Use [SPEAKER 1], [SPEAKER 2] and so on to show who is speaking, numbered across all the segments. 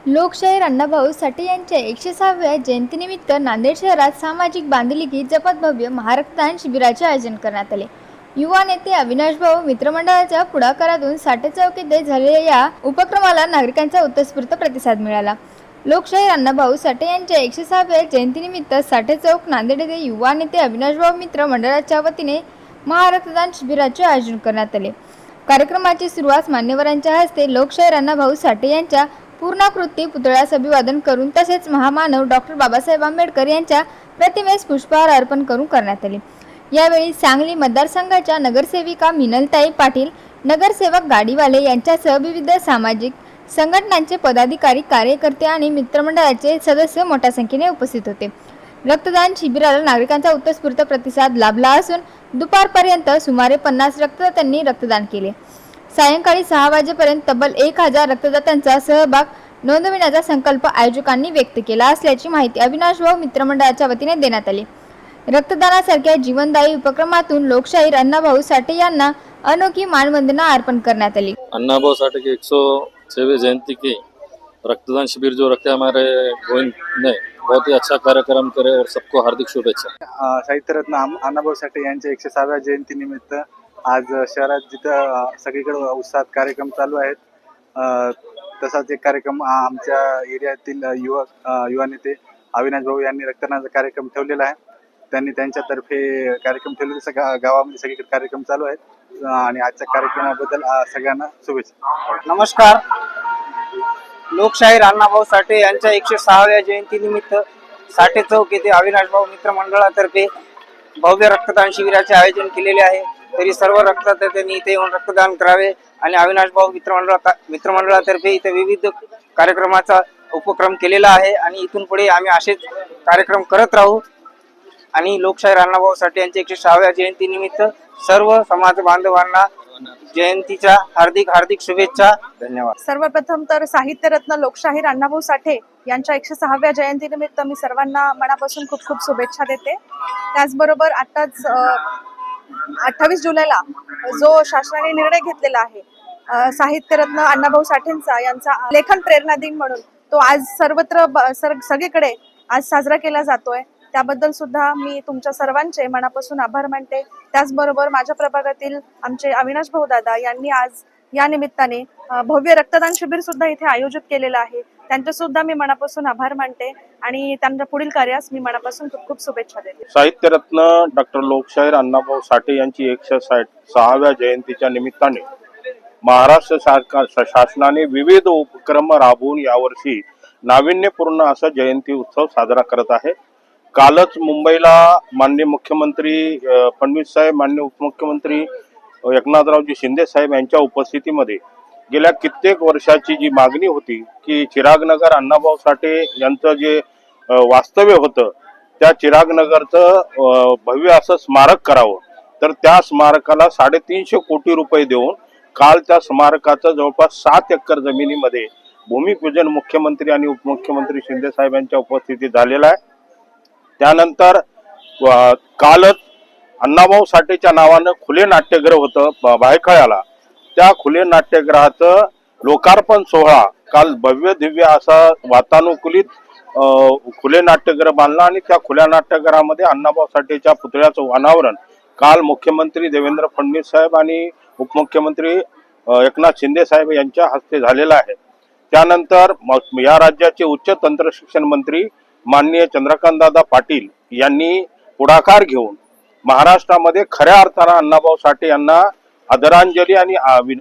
[SPEAKER 1] लोकशाहीर अण्णाभाऊ साठे यांच्या 106व्या जयंतीनिमित्त नांदेड शहरात सामाजिक बांधिलकी जपत भव्य महारक्तदान शिबिराचे आयोजन करण्यात आले। युवा नेते अविनाश भाऊ मित्रमंडळाच्या पुढाकारातून साठे चौक येथे झालेल्या या उपक्रमाला नागरिकांचा उत्स्फूर्त प्रतिसाद मिळाला। लोकशाहीर अण्णाभाऊ साठे यांच्या 106व्या जयंतीनिमित्त साठे चौक नांदेड येथे युवा नेते अविनाश भाऊ मित्र मंडळाच्या वतीने महारक्तदान शिबिराचे आयोजन करण्यात आले। कार्यक्रमाची सुरुवात मान्यवरांच्या हस्ते लोकशाहीर अण्णाभाऊ साठे यांच्या पूर्णाकृती पुतळ्यास अभिवादन करून तसेच महामानव डॉक्टर बाबासाहेब आंबेडकर यांच्या प्रतिमेस पुष्पहार अर्पण करून करण्यात आले। यावेळी सांगली मतदारसंघाच्या नगरसेविका मिनलताई पाटील, नगरसेवक गाडीवाले यांच्यासह विविध सामाजिक संघटनांचे पदाधिकारी, कार्यकर्ते आणि मित्रमंडळाचे सदस्य मोठ्या संख्येने उपस्थित होते। रक्तदान शिबिराला नागरिकांचा उत्स्फूर्त प्रतिसाद लाभला असून दुपारपर्यंत सुमारे 50 रक्तदात्यांनी रक्तदान केले। सायंकाळी 6 वाजेपर्यंत तब्बल 1000 रक्तदात्यांचा सहभाग नोंदविण्याचा संकल्प आयोजकांनी व्यक्त केला असल्याची माहिती अविनाश भाऊ मित्रमंडळाच्या वतीने देण्यात आली। रक्तदानासारख्या जीवनदायी उपक्रमातून लोकशाहीर अण्णाभाऊ साठे यांना अनोखी मानवंदना अर्पण करण्यात आली।
[SPEAKER 2] अण्णाभाऊ साठे की 106वीं जयंती की रक्तदान शिविर जो रखे हमारे गोविंद ने बहुत ही अच्छा कार्यक्रम करे और सबको हार्दिक शुभेच्छा।
[SPEAKER 3] साहित्य रत्न अण्णाभाऊ साठे यांच्या 106व्या जयंती निमित्त आज शहरात जिथं सगळीकडे उत्साहात कार्यक्रम चालू आहेत, तसाच एक कार्यक्रम आमच्या एरियातील युवा नेते अविनाश भाऊ यांनी रक्तदानाचा कार्यक्रम ठेवलेला आहे। त्यांनी त्यांच्यातर्फे कार्यक्रम ठेवलेले सगळ्या गावामध्ये सगळीकडे कार्यक्रम चालू आहेत आणि आजच्या कार्यक्रमाबद्दल सगळ्यांना शुभेच्छा।
[SPEAKER 4] नमस्कार। लोकशाहीर अण्णाभाऊ साठे यांच्या 106व्या जयंतीनिमित्त साठे चौक येथे अविनाश भाऊ मित्र मंडळातर्फे भव्य रक्तदान शिबिराचे आयोजन केलेले आहे। तरी सर्व रक्तदात्यांनी इथे येऊन रक्तदान करावे आणि अविनाश भाऊ मित्रमंडळातर्फे इथे विविध कार्यक्रमाचा उपक्रम केलेला आहे आणि इथून पुढे आम्ही असेच कार्यक्रम करत राहू। आणि लोकशाहीर अण्णाभाऊ साठे यांच्या 106व्या जयंतीनिमित्त सर्व समाज बांधवांना जयंतीच्या हार्दिक हार्दिक शुभेच्छा। धन्यवाद।
[SPEAKER 5] सर्वप्रथम तर साहित्य रत्न लोकशाहीर अण्णाभाऊ साठे यांच्या 106व्या जयंतीनिमित्त मी सर्वांना मनापासून खूप खूप शुभेच्छा देते। त्याचबरोबर आताच 28 जुलैला जो शासनाने निर्णय घेतलेला आहे साहित्य रत्न अण्णाभाऊ साठेंचा यांचा लेखन प्रेरणा दिन म्हणून, तो आज सर्वत्र सगळीकडे आज साजरा केला जातोय। त्याबद्दल सुद्धा मी तुमच्या सर्वांचे मनापासून आभार मानते। त्याचबरोबर माझ्या प्रभागातील आमचे अविनाश भाऊ दादा यांनी आज या निमित्ताने भव्य रक्तदान शिबिर सुद्धा इथे आयोजित केलेलं आहे, त्यांचे सुद्धा मी मनापासून आभार मानते आणि त्यांच्या पुढील कार्यास मी मनापासून खूप खूप शुभेच्छा देते।
[SPEAKER 6] साहित्य रत्न डॉक्टर लोकशाहीर अण्णाभाऊ साठे यांची 106व्या जयंतीच्या निमित्ताने महाराष्ट्र शासनाने विविध उपक्रम राबवून यावर्षी नाविन्यपूर्ण असा जयंती उत्सव साजरा करत आहे। कालच मुंबईला माननीय मुख्यमंत्री फडणवीस साहेब, माननीय उपमुख्यमंत्री एकनाथरावजी शिंदे साहेब यांच्या उपस्थितीमध्ये गेल्या कित्येक वर्षाची जी मागणी होती की चिरागनगर अण्णाभाऊ साठे यांचं जे वास्तव्य होतं त्या चिरागनगरचं भव्य असं स्मारक करावं, तर त्या स्मारकाला 350 कोटी रुपये देऊन काल त्या स्मारकाचं जवळपास 7 एकर जमिनीमध्ये भूमिपूजन मुख्यमंत्री आणि उपमुख्यमंत्री शिंदे साहेब यांच्या उपस्थितीत झालेला आहे। त्यानंतर कालच अण्णाभाऊ साठेच्या नावानं खुले नाट्यगृह होतं भायखळ्याला, त्या खुले नाट्यगृहाचं लोकार्पण सोहळा काल भव्य दिव्य असा वातानुकूलित खुले नाट्यगृह बांधला आणि त्या खुल्या नाट्यगृहामध्ये अण्णाभाऊ साठेच्या पुतळ्याचं अनावरण काल मुख्यमंत्री देवेंद्र फडणवीस साहेब आणि उपमुख्यमंत्री एकनाथ शिंदे साहेब यांच्या हस्ते झालेला आहे। त्यानंतर या राज्याचे उच्च तंत्र शिक्षण मंत्री माननीय चंद्रकांतदादा पाटील यांनी पुढाकार घेऊन महाराष्ट्रामध्ये खऱ्या अर्थानं अण्णाभाऊ साठे यांना आदरांजली आणि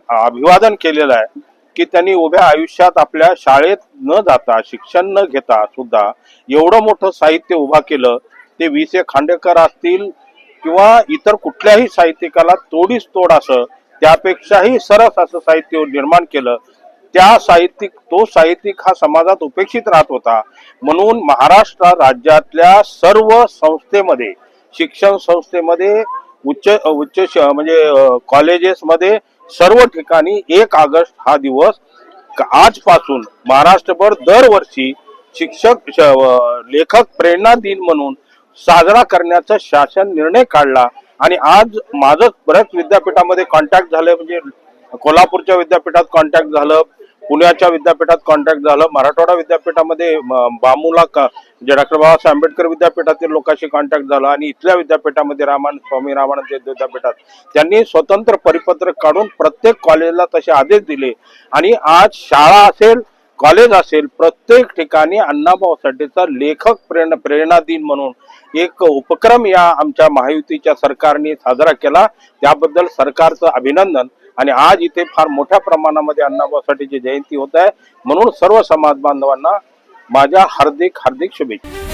[SPEAKER 6] अभिवादन केलेलं आहे की त्यांनी उभ्या आयुष्यात आपल्या शाळेत न जाता, शिक्षण न घेता सुद्धा एवढं मोठं साहित्य उभा केलं। ते वि.से. खांडेकर असतील किंवा इतर कुठल्याही साहित्यिकाला तोडीस तोड असं त्यापेक्षाही सरस असं साहित्य निर्माण केलं। तो साहित्यिक हा समाजात उपेक्षित राहत होता, म्हणून महाराष्ट्र राज्यातल्या सर्व संस्थेमध्ये, शिक्षण संस्थेमध्ये, उच्च म्हणजे कॉलेजेसमध्ये सर्व ठिकाणी 1 ऑगस्ट हा दिवस आजपासून महाराष्ट्रभर दरवर्षी शिक्षक लेखक प्रेरणा दिन म्हणून साजरा करण्याचा शासन निर्णय काढला। आणि आज माझं बऱ्याच विद्यापीठामध्ये कॉन्टॅक्ट झाले, म्हणजे कोल्हापूरच्या विद्यापीठात कॉन्टॅक्ट झालं, पुण्याच्या विद्यापीठात कॉन्टॅक्ट झालं, मराठवाडा विद्यापीठामध्ये बामूला जे डॉक्टर बाबासाहेब आंबेडकर विद्यापीठातील लोकांशी कॉन्टॅक्ट झाला आणि इथल्या विद्यापीठामध्ये स्वामी रामानंद विद्यापीठात त्यांनी स्वतंत्र परिपत्रक काढून प्रत्येक कॉलेजला तसे आदेश दिले आणि आज शाळा असेल, कॉलेज असेल, प्रत्येक ठिकाणी अण्णाभाऊ साठेचा लेखक प्रेरणा दिन म्हणून एक उपक्रम या आमच्या महायुतीच्या सरकारने साजरा केला. त्याबद्दल सरकारचं अभिनंदन. आणि आज इथे फार मोठ्या प्रमाणामध्ये अण्णाभाऊ साठेची जयंती होत आहे, म्हणून सर्व समाज बांधवांना माझ्या हार्दिक शुभेच्छा.